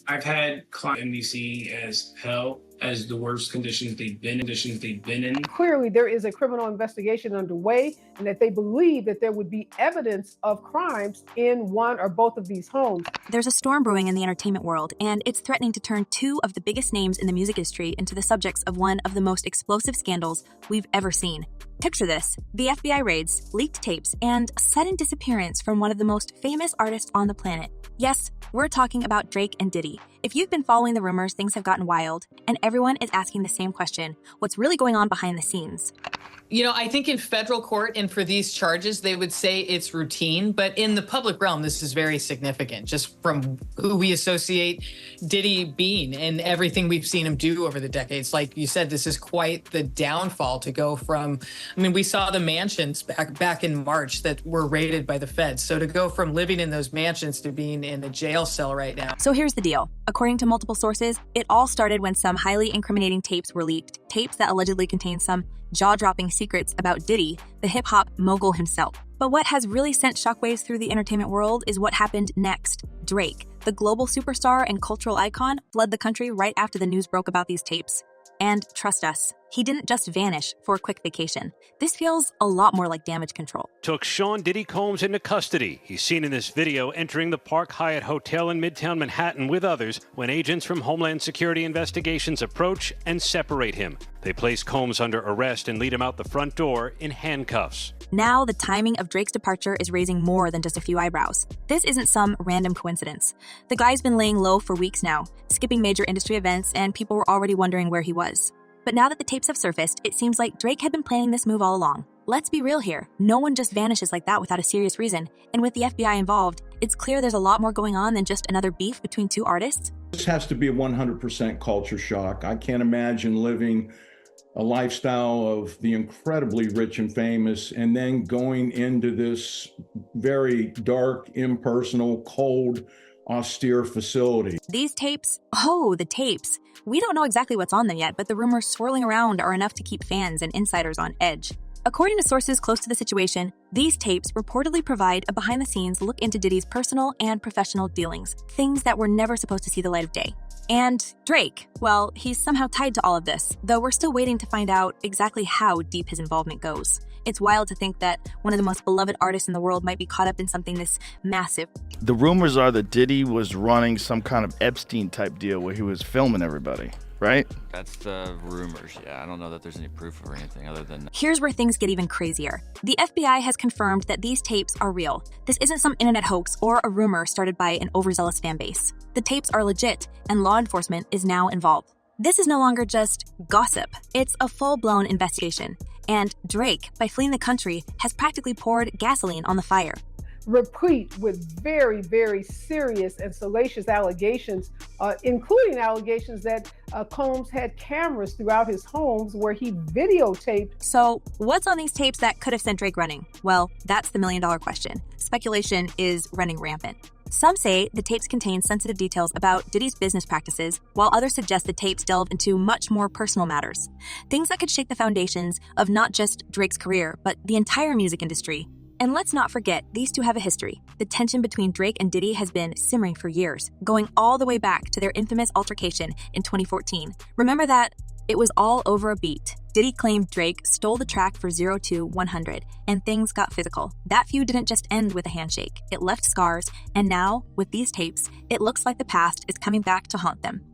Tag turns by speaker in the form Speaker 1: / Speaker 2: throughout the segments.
Speaker 1: I've had clients NBC as hell, as the worst conditions they've been in.
Speaker 2: Clearly, there is a criminal investigation underway, and that they believe that there would be evidence of crimes in one or both of these homes.
Speaker 3: There's a storm brewing in the entertainment world, and it's threatening to turn two of the biggest names in the music industry into the subjects of one of the most explosive scandals we've ever seen. Picture this: the FBI raids, leaked tapes, and sudden disappearance from one of the most famous artists on the planet. Yes, we're talking about Drake and Diddy. If you've been following the rumors, things have gotten wild, and everyone is asking the same question: what's really going on behind the scenes?
Speaker 4: You know, I think in federal court and for these charges, they would say it's routine, but in the public realm, this is very significant, just from who we associate Diddy being and everything we've seen him do over the decades. Like you said, this is quite the downfall to go from, I mean, we saw the mansions back in March that were raided by the feds. So to go from living in those mansions to being in a jail cell right now.
Speaker 3: So here's the deal. According to multiple sources, it all started when some highly incriminating tapes were leaked, tapes that allegedly contained some jaw-dropping secrets about Diddy, the hip-hop mogul himself. But what has really sent shockwaves through the entertainment world is what happened next. Drake, the global superstar and cultural icon, fled the country right after the news broke about these tapes. And trust us, he didn't just vanish for a quick vacation. This feels a lot more like damage control.
Speaker 5: Took Sean Diddy Combs into custody. He's seen in this video entering the Park Hyatt Hotel in Midtown Manhattan with others when agents from Homeland Security Investigations approach and separate him. They place Combs under arrest and lead him out the front door in handcuffs.
Speaker 3: Now, the timing of Drake's departure is raising more than just a few eyebrows. This isn't some random coincidence. The guy's been laying low for weeks now, skipping major industry events, and people were already wondering where he was. But now that the tapes have surfaced, it seems like Drake had been planning this move all along. Let's be real here. No one just vanishes like that without a serious reason. And with the FBI involved, it's clear there's a lot more going on than just another beef between two artists.
Speaker 6: This has to be a 100% culture shock. I can't imagine living a lifestyle of the incredibly rich and famous and then going into this very dark, impersonal, cold, austere facility.
Speaker 3: These tapes, the tapes. We don't know exactly what's on them yet, but the rumors swirling around are enough to keep fans and insiders on edge. According to sources close to the situation, these tapes reportedly provide a behind-the-scenes look into Diddy's personal and professional dealings, things that were never supposed to see the light of day. And Drake, well, he's somehow tied to all of this, though we're still waiting to find out exactly how deep his involvement goes. It's wild to think that one of the most beloved artists in the world might be caught up in something this massive.
Speaker 7: The rumors are that Diddy was running some kind of Epstein-type deal where he was filming everybody, right?
Speaker 8: That's the rumors, yeah. I don't know that there's any proof or anything other than...
Speaker 3: Here's where things get even crazier. The FBI has confirmed that these tapes are real. This isn't some internet hoax or a rumor started by an overzealous fan base. The tapes are legit, and law enforcement is now involved. This is no longer just gossip. It's a full-blown investigation. And Drake, by fleeing the country, has practically poured gasoline on the fire.
Speaker 2: Replete with very, very serious and salacious allegations, including allegations that Combs had cameras throughout his homes where he videotaped.
Speaker 3: So what's on these tapes that could have sent Drake running? Well, that's the million-dollar question. Speculation is running rampant. Some say the tapes contain sensitive details about Diddy's business practices, while others suggest the tapes delve into much more personal matters. Things that could shake the foundations of not just Drake's career, but the entire music industry. And let's not forget, these two have a history. The tension between Drake and Diddy has been simmering for years, going all the way back to their infamous altercation in 2014. Remember that? It was all over a beat. Diddy claimed Drake stole the track for 0 to 100, and things got physical. That feud didn't just end with a handshake. It left scars, and now, with these tapes, it looks like the past is coming back to haunt them.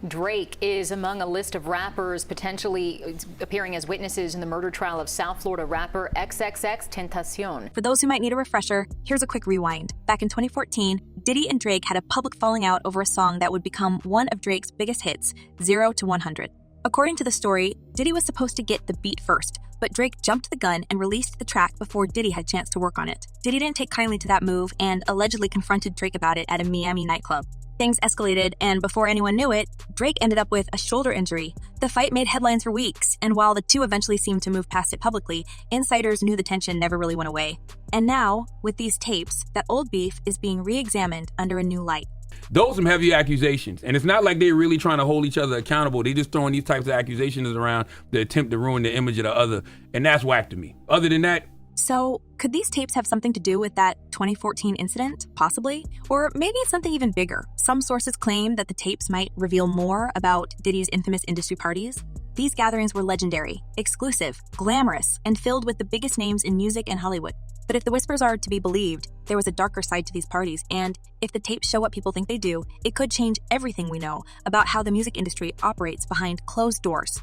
Speaker 9: Drake is among a list of rappers potentially appearing as witnesses in the murder trial of South Florida rapper XXXTentacion.
Speaker 3: For those who might need a refresher, here's a quick rewind. Back in 2014, Diddy and Drake had a public falling out over a song that would become one of Drake's biggest hits, 0 to 100. According to the story, Diddy was supposed to get the beat first, but Drake jumped the gun and released the track before Diddy had a chance to work on it. Diddy didn't take kindly to that move and allegedly confronted Drake about it at a Miami nightclub. Things escalated, and before anyone knew it, Drake ended up with a shoulder injury. The fight made headlines for weeks, and while the two eventually seemed to move past it publicly, insiders knew the tension never really went away. And now, with these tapes, that old beef is being re-examined under a new light.
Speaker 10: Those are some heavy accusations, and it's not like they're really trying to hold each other accountable. They're just throwing these types of accusations around to attempt to ruin the image of the other, and that's whack to me. Other than that,
Speaker 3: So, could these tapes have something to do with that 2014 incident? Possibly. Or maybe it's something even bigger. Some sources claim that the tapes might reveal more about Diddy's infamous industry parties. These gatherings were legendary, exclusive, glamorous, and filled with the biggest names in music and Hollywood. But if the whispers are to be believed, there was a darker side to these parties, and if the tapes show what people think they do, it could change everything we know about how the music industry operates behind closed doors.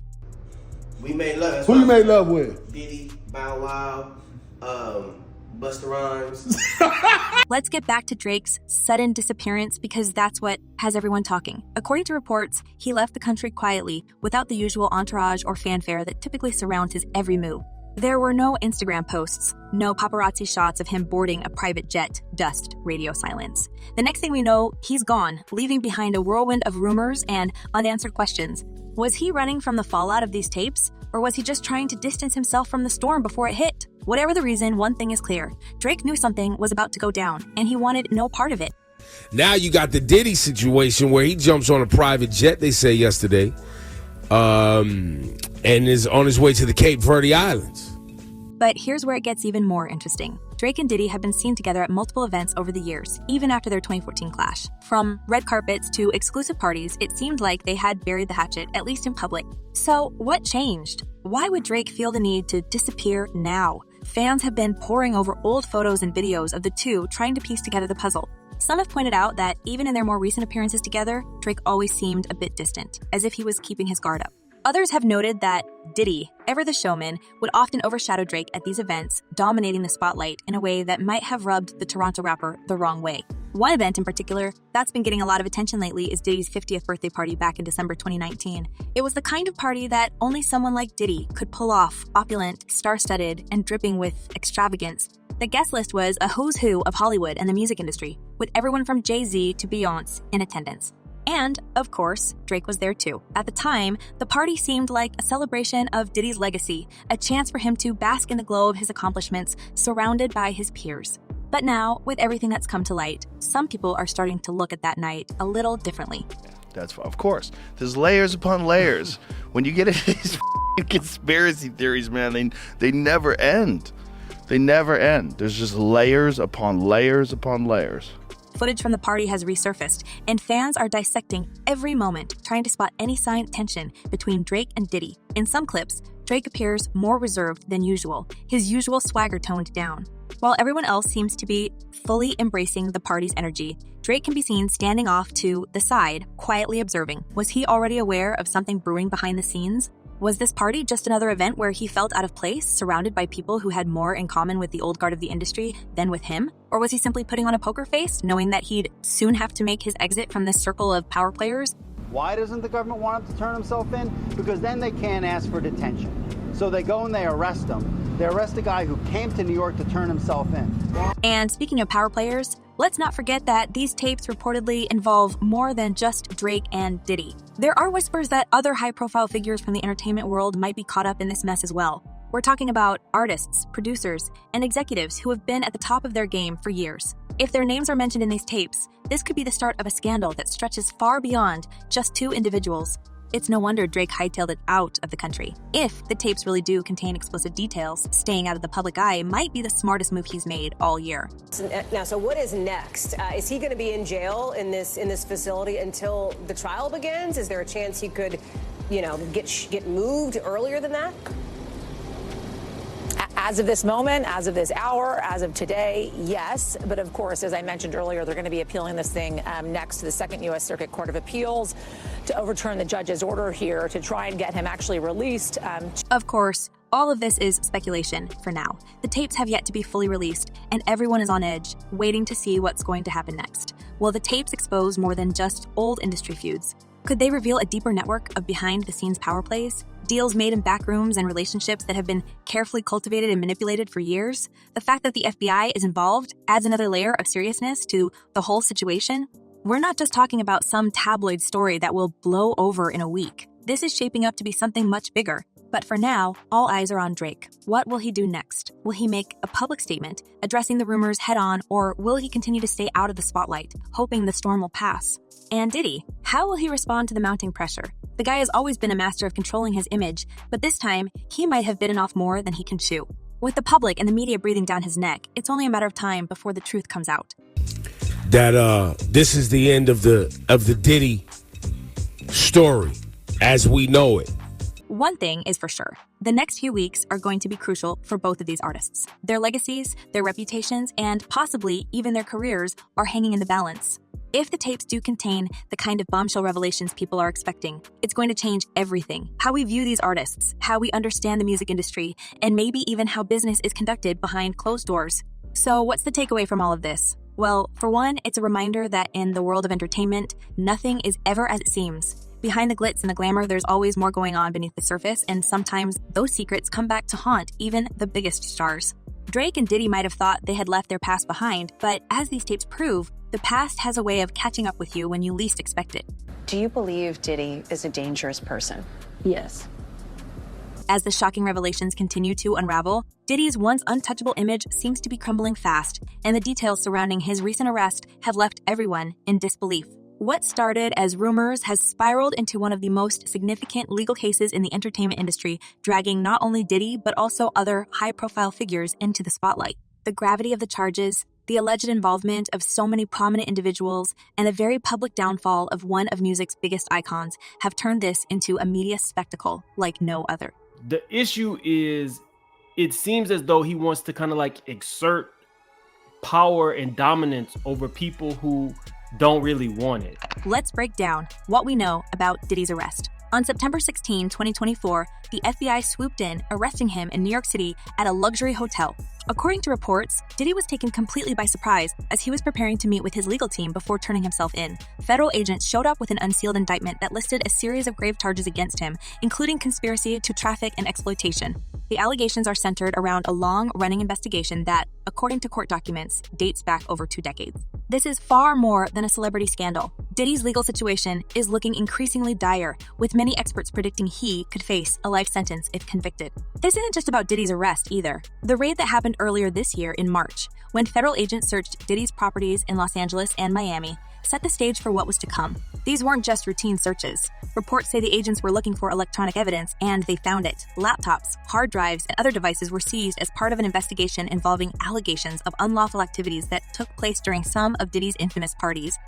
Speaker 11: We made love.
Speaker 12: Who you made love with?
Speaker 11: Diddy, Bow Wow, Busta Rhymes.
Speaker 3: Let's get back to Drake's sudden disappearance because that's what has everyone talking. According to reports, he left the country quietly without the usual entourage or fanfare that typically surrounds his every move. There were no Instagram posts, no paparazzi shots of him boarding a private jet, dust, radio silence. The next thing we know, he's gone, leaving behind a whirlwind of rumors and unanswered questions. Was he running from the fallout of these tapes? Or was he just trying to distance himself from the storm before it hit? Whatever the reason, one thing is clear. Drake knew something was about to go down, and he wanted no part of it.
Speaker 12: Now you got the Diddy situation where he jumps on a private jet, they say yesterday, and is on his way to the Cape Verde Islands.
Speaker 3: But here's where it gets even more interesting. Drake and Diddy have been seen together at multiple events over the years, even after their 2014 clash. From red carpets to exclusive parties, it seemed like they had buried the hatchet, at least in public. So what changed? Why would Drake feel the need to disappear now? Fans have been poring over old photos and videos of the two trying to piece together the puzzle. Some have pointed out that even in their more recent appearances together, Drake always seemed a bit distant, as if he was keeping his guard up. Others have noted that Diddy, ever the showman, would often overshadow Drake at these events, dominating the spotlight in a way that might have rubbed the Toronto rapper the wrong way. One event in particular that's been getting a lot of attention lately is Diddy's 50th birthday party back in December 2019. It was the kind of party that only someone like Diddy could pull off, opulent, star-studded, and dripping with extravagance. The guest list was a who's who of Hollywood and the music industry, with everyone from jayz to Beyonce in attendance. And, of course, Drake was there too. At the time, the party seemed like a celebration of Diddy's legacy, a chance for him to bask in the glow of his accomplishments, surrounded by his peers. But now, with everything that's come to light, some people are starting to look at that night a little differently.
Speaker 7: That's, of course, there's layers upon layers. When you get into these conspiracy theories, man, they never end. They never end. There's just layers upon layers upon layers.
Speaker 3: Footage from the party has resurfaced, and fans are dissecting every moment, trying to spot any sign of tension between Drake and Diddy. In some clips, Drake appears more reserved than usual, his usual swagger toned down. While everyone else seems to be fully embracing the party's energy, Drake can be seen standing off to the side, quietly observing. Was he already aware of something brewing behind the scenes? Was this party just another event where he felt out of place, surrounded by people who had more in common with the old guard of the industry than with him? Or was he simply putting on a poker face, knowing that he'd soon have to make his exit from this circle of power players?
Speaker 13: Why doesn't the government want him to turn himself in? Because then they can't ask for detention. So they go and they arrest him. They arrest a guy who came to New York to turn himself in.
Speaker 3: And speaking of power players, let's not forget that these tapes reportedly involve more than just Drake and Diddy. There are whispers that other high-profile figures from the entertainment world might be caught up in this mess as well. We're talking about artists, producers, and executives who have been at the top of their game for years. If their names are mentioned in these tapes, this could be the start of a scandal that stretches far beyond just two individuals. It's no wonder Drake hightailed it out of the country. If the tapes really do contain explicit details, staying out of the public eye might be the smartest move he's made all year.
Speaker 14: Now, so what is next? Is he going to be in jail in this facility until the trial begins? Is there a chance he could, get moved earlier than that?
Speaker 15: As of this moment, as of this hour, as of today, yes. But of course, as I mentioned earlier, they're going to be appealing this thing next to the Second U.S. Circuit Court of Appeals to overturn the judge's order here to try and get him actually released.
Speaker 3: Of course, all of this is speculation for now. The tapes have yet to be fully released, and everyone is on edge, waiting to see what's going to happen next. Will the tapes expose more than just old industry feuds? Could they reveal a deeper network of behind-the-scenes power plays? Deals made in back rooms and relationships that have been carefully cultivated and manipulated for years? The fact that the FBI is involved adds another layer of seriousness to the whole situation. We're not just talking about some tabloid story that will blow over in a week. This is shaping up to be something much bigger. But for now, all eyes are on Drake. What will he do next? Will he make a public statement, addressing the rumors head-on, or will he continue to stay out of the spotlight, hoping the storm will pass? And Diddy, how will he respond to the mounting pressure? The guy has always been a master of controlling his image, but this time, he might have bitten off more than he can chew. With the public and the media breathing down his neck, it's only a matter of time before the truth comes out.
Speaker 12: That this is the end of the Diddy story as we know it.
Speaker 3: One thing is for sure. The next few weeks are going to be crucial for both of these artists. Their legacies, their reputations, and possibly even their careers are hanging in the balance. If the tapes do contain the kind of bombshell revelations people are expecting, it's going to change everything. How we view these artists, how we understand the music industry, and maybe even how business is conducted behind closed doors. So what's the takeaway from all of this? Well, for one, it's a reminder that in the world of entertainment, nothing is ever as it seems. Behind the glitz and the glamour, there's always more going on beneath the surface, and sometimes those secrets come back to haunt even the biggest stars. Drake and Diddy might have thought they had left their past behind, but as these tapes prove, the past has a way of catching up with you when you least expect it.
Speaker 16: Do you believe Diddy is a dangerous person?
Speaker 3: Yes. As the shocking revelations continue to unravel, Diddy's once untouchable image seems to be crumbling fast, and the details surrounding his recent arrest have left everyone in disbelief. What started as rumors has spiraled into one of the most significant legal cases in the entertainment industry, dragging not only Diddy, but also other high-profile figures into the spotlight. The gravity of the charges, the alleged involvement of so many prominent individuals, and the very public downfall of one of music's biggest icons have turned this into a media spectacle like no other.
Speaker 17: The issue is, it seems as though he wants to kind of like exert power and dominance over people who don't really want it.
Speaker 3: Let's break down what we know about Diddy's arrest. On September 16, 2024, the FBI swooped in, arresting him in New York City at a luxury hotel. According to reports, Diddy was taken completely by surprise as he was preparing to meet with his legal team before turning himself in. Federal agents showed up with an unsealed indictment that listed a series of grave charges against him, including conspiracy to traffic and exploitation. The allegations are centered around a long-running investigation that, according to court documents, dates back over 2 decades. This is far more than a celebrity scandal. Diddy's legal situation is looking increasingly dire, with many experts predicting he could face a life sentence if convicted. This isn't just about Diddy's arrest either. The raid that happened earlier this year in March, when federal agents searched Diddy's properties in Los Angeles and Miami, set the stage for what was to come. These weren't just routine searches. Reports say the agents were looking for electronic evidence, and they found it. Laptops, hard drives, and other devices were seized as part of an investigation involving allegations of unlawful activities that took place during some of Diddy's infamous parties.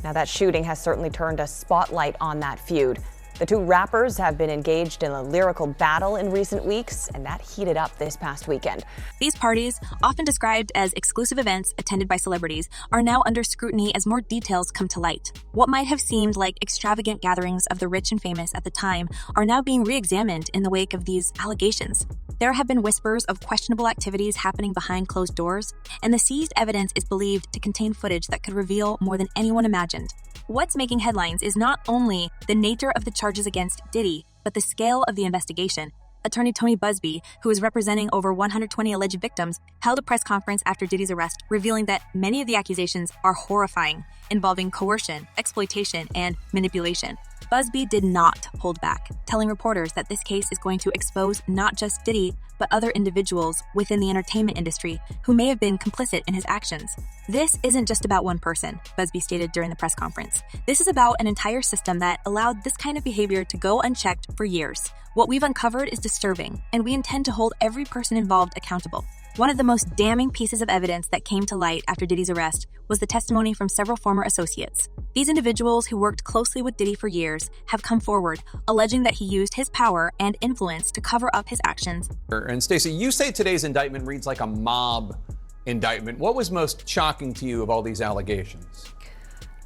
Speaker 18: Now, that shooting has certainly turned a spotlight on that feud. The two rappers have been engaged in a lyrical battle in recent weeks, and that heated up this past weekend.
Speaker 3: These parties, often described as exclusive events attended by celebrities, are now under scrutiny as more details come to light. What might have seemed like extravagant gatherings of the rich and famous at the time are now being re-examined in the wake of these allegations. There have been whispers of questionable activities happening behind closed doors, and the seized evidence is believed to contain footage that could reveal more than anyone imagined. What's making headlines is not only the nature of the charges against Diddy, but the scale of the investigation. Attorney Tony Busby, who is representing over 120 alleged victims, held a press conference after Diddy's arrest, revealing that many of the accusations are horrifying, involving coercion, exploitation, and manipulation. Busby did not hold back, telling reporters that this case is going to expose not just Diddy, but other individuals within the entertainment industry who may have been complicit in his actions. This isn't just about one person, Busby stated during the press conference. This is about an entire system that allowed this kind of behavior to go unchecked for years. What we've uncovered is disturbing, and we intend to hold every person involved accountable. One of the most damning pieces of evidence that came to light after Diddy's arrest was the testimony from several former associates. These individuals who worked closely with Diddy for years have come forward, alleging that he used his power and influence to cover up his actions.
Speaker 19: And Stacey, you say today's indictment reads like a mob indictment. What was most shocking to you of all these allegations?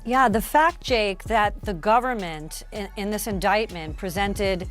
Speaker 20: Yeah, the fact, Jake, that the government in this indictment presented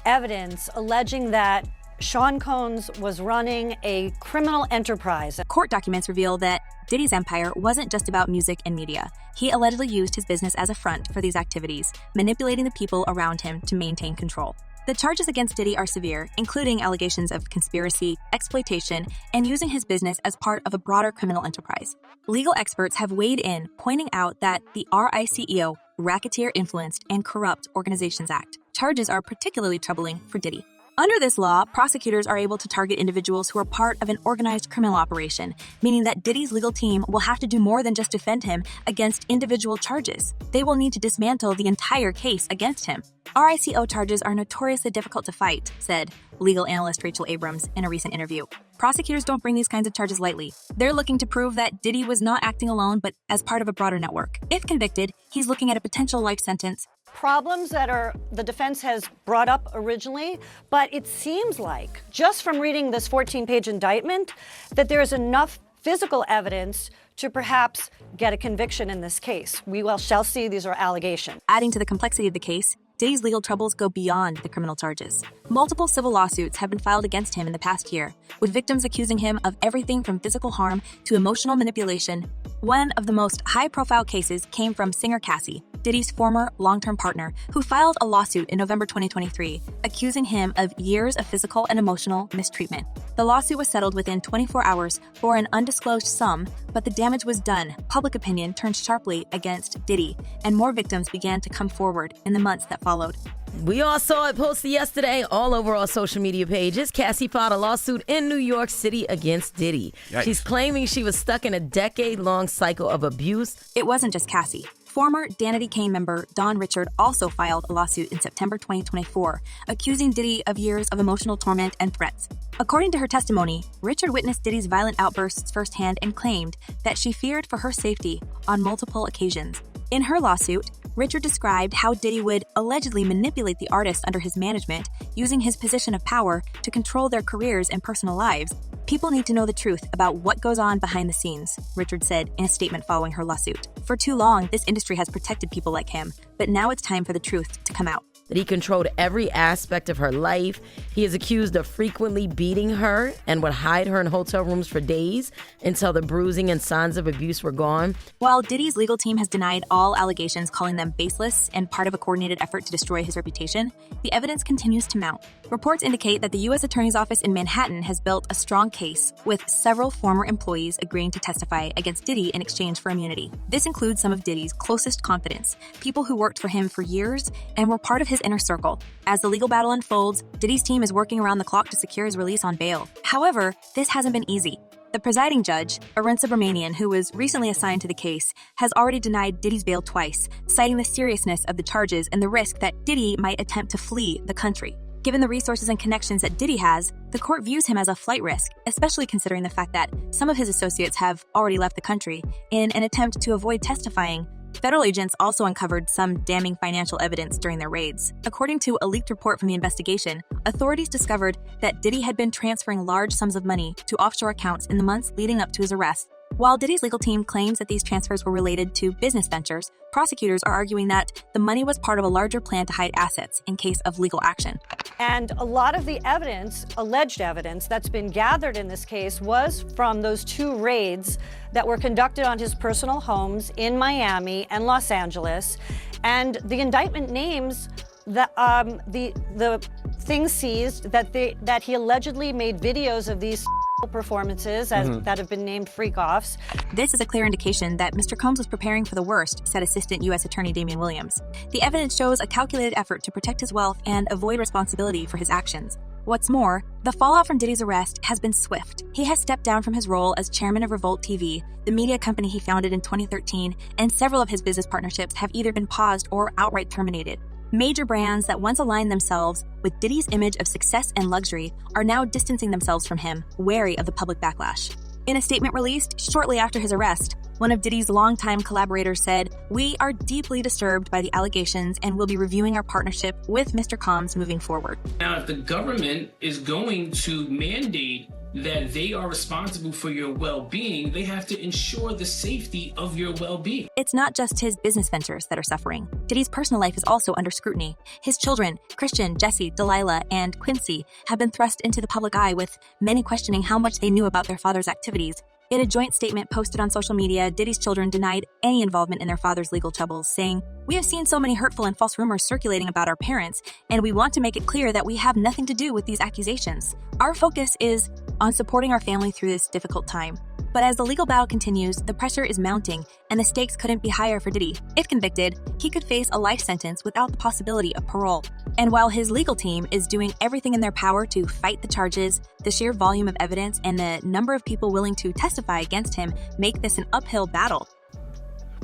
Speaker 20: evidence alleging that Sean Combs was running a criminal enterprise.
Speaker 3: Court documents reveal that Diddy's empire wasn't just about music and media. He allegedly used his business as a front for these activities, manipulating the people around him to maintain control. The charges against Diddy are severe, including allegations of conspiracy, exploitation, and using his business as part of a broader criminal enterprise. Legal experts have weighed in, pointing out that the RICO, Racketeer Influenced and Corrupt Organizations Act, charges are particularly troubling for Diddy. Under this law, prosecutors are able to target individuals who are part of an organized criminal operation, meaning that Diddy's legal team will have to do more than just defend him against individual charges. They will need to dismantle the entire case against him. RICO charges are notoriously difficult to fight, said legal analyst Rachel Abrams in a recent interview. prosecutors don't bring these kinds of charges lightly. They're looking to prove that Diddy was not acting alone, but as part of a broader network. If convicted, he's looking at a potential life sentence.
Speaker 20: Problems that the defense has brought up originally, but it seems like, just from reading this 14-page indictment, that there is enough physical evidence to perhaps get a conviction in this case. We shall see. These are allegations.
Speaker 3: Adding to the complexity of the case, Diddy's legal troubles go beyond the criminal charges. Multiple civil lawsuits have been filed against him in the past year, with victims accusing him of everything from physical harm to emotional manipulation. One of the most high-profile cases came from singer Cassie, Diddy's former long-term partner, who filed a lawsuit in November 2023, accusing him of years of physical and emotional mistreatment. The lawsuit was settled within 24 hours for an undisclosed sum, but the damage was done. Public opinion turned sharply against Diddy, and more victims began to come forward in the months that followed.
Speaker 21: We all saw it posted yesterday all over our social media pages. Cassie filed a lawsuit in New York City against Diddy.
Speaker 3: Yikes.
Speaker 21: She's claiming she was stuck in a decade-long cycle of abuse.
Speaker 3: It wasn't just Cassie. Former Danity Kane member Dawn Richard also filed a lawsuit in September 2024, accusing Diddy of years of emotional torment and threats. According to her testimony, Richard witnessed Diddy's violent outbursts firsthand and claimed that she feared for her safety on multiple occasions. In her lawsuit, Richard described how Diddy would allegedly manipulate the artists under his management, using his position of power to control their careers and personal lives. People need to know the truth about what goes on behind the scenes, Richard said in a statement following her lawsuit. For too long, this industry has protected people like him, but now it's time for the truth to come out.
Speaker 21: That he controlled every aspect of her life. He is accused of frequently beating her and would hide her in hotel rooms for days until the bruising and signs of abuse were gone.
Speaker 3: While Diddy's legal team has denied all allegations, calling them baseless and part of a coordinated effort to destroy his reputation, the evidence continues to mount. Reports indicate that the U.S. Attorney's Office in Manhattan has built a strong case, with several former employees agreeing to testify against Diddy in exchange for immunity. This includes some of Diddy's closest confidants, people who worked for him for years and were part of his inner circle. As the legal battle unfolds, Diddy's team is working around the clock to secure his release on bail. However, this hasn't been easy. The presiding judge, Arun Subramanian, who was recently assigned to the case, has already denied Diddy's bail twice, citing the seriousness of the charges and the risk that Diddy might attempt to flee the country. Given the resources and connections that Diddy has, the court views him as a flight risk, especially considering the fact that some of his associates have already left the country in an attempt to avoid testifying. Federal agents also uncovered some damning financial evidence during their raids. According to a leaked report from the investigation, authorities discovered that Diddy had been transferring large sums of money to offshore accounts in the months leading up to his arrest. While Diddy's legal team claims that these transfers were related to business ventures, prosecutors are arguing that the money was part of a larger plan to hide assets in case of legal action.
Speaker 20: And a lot of the evidence, alleged evidence, that's been gathered in this case was from those two raids that were conducted on his personal homes in Miami and Los Angeles. And the indictment names the things seized that he allegedly made videos of these performances that have been named freak-offs.
Speaker 3: This is a clear indication that Mr. Combs was preparing for the worst, said Assistant U.S. Attorney Damian Williams. The evidence shows a calculated effort to protect his wealth and avoid responsibility for his actions. What's more, the fallout from Diddy's arrest has been swift. He has stepped down from his role as chairman of Revolt TV, the media company he founded in 2013, and several of his business partnerships have either been paused or outright terminated. Major brands that once aligned themselves with Diddy's image of success and luxury are now distancing themselves from him, wary of the public backlash. In a statement released shortly after his arrest, one of Diddy's longtime collaborators said, "We are deeply disturbed by the allegations and will be reviewing our partnership with Mr. Combs moving forward."
Speaker 1: Now, if the government is going to mandate that they are responsible for your well-being, they have to ensure the safety of your well-being.
Speaker 3: It's not just his business ventures that are suffering. Diddy's personal life is also under scrutiny. His children, Christian, Jesse, Delilah, and Quincy, have been thrust into the public eye, with many questioning how much they knew about their father's activities. In a joint statement posted on social media, Diddy's children denied any involvement in their father's legal troubles, saying, "We have seen so many hurtful and false rumors circulating about our parents, and we want to make it clear that we have nothing to do with these accusations. Our focus is on supporting our family through this difficult time." But as the legal battle continues, the pressure is mounting, and the stakes couldn't be higher for Diddy. If convicted, he could face a life sentence without the possibility of parole. And while his legal team is doing everything in their power to fight the charges, the sheer volume of evidence and the number of people willing to testify against him make this an uphill battle.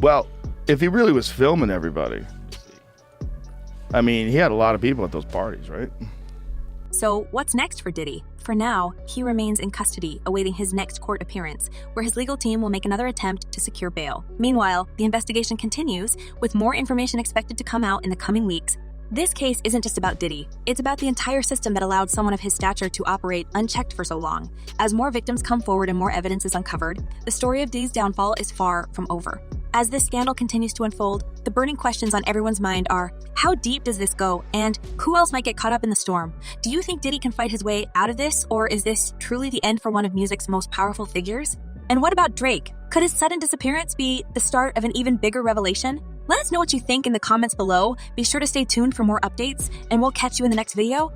Speaker 7: Well, if he really was filming everybody, I mean, he had a lot of people at those parties, right?
Speaker 3: So what's next for Diddy? for now, he remains in custody, awaiting his next court appearance, where his legal team will make another attempt to secure bail. Meanwhile, the investigation continues, with more information expected to come out in the coming weeks. This case isn't just about Diddy. It's about the entire system that allowed someone of his stature to operate unchecked for so long. As more victims come forward and more evidence is uncovered, the story of Diddy's downfall is far from over. As this scandal continues to unfold, the burning questions on everyone's mind are, how deep does this go, and who else might get caught up in the storm? Do you think Diddy can fight his way out of this, or is this truly the end for one of music's most powerful figures? And what about Drake? Could his sudden disappearance be the start of an even bigger revelation? Let us know what you think in the comments below. Be sure to stay tuned for more updates, and we'll catch you in the next video.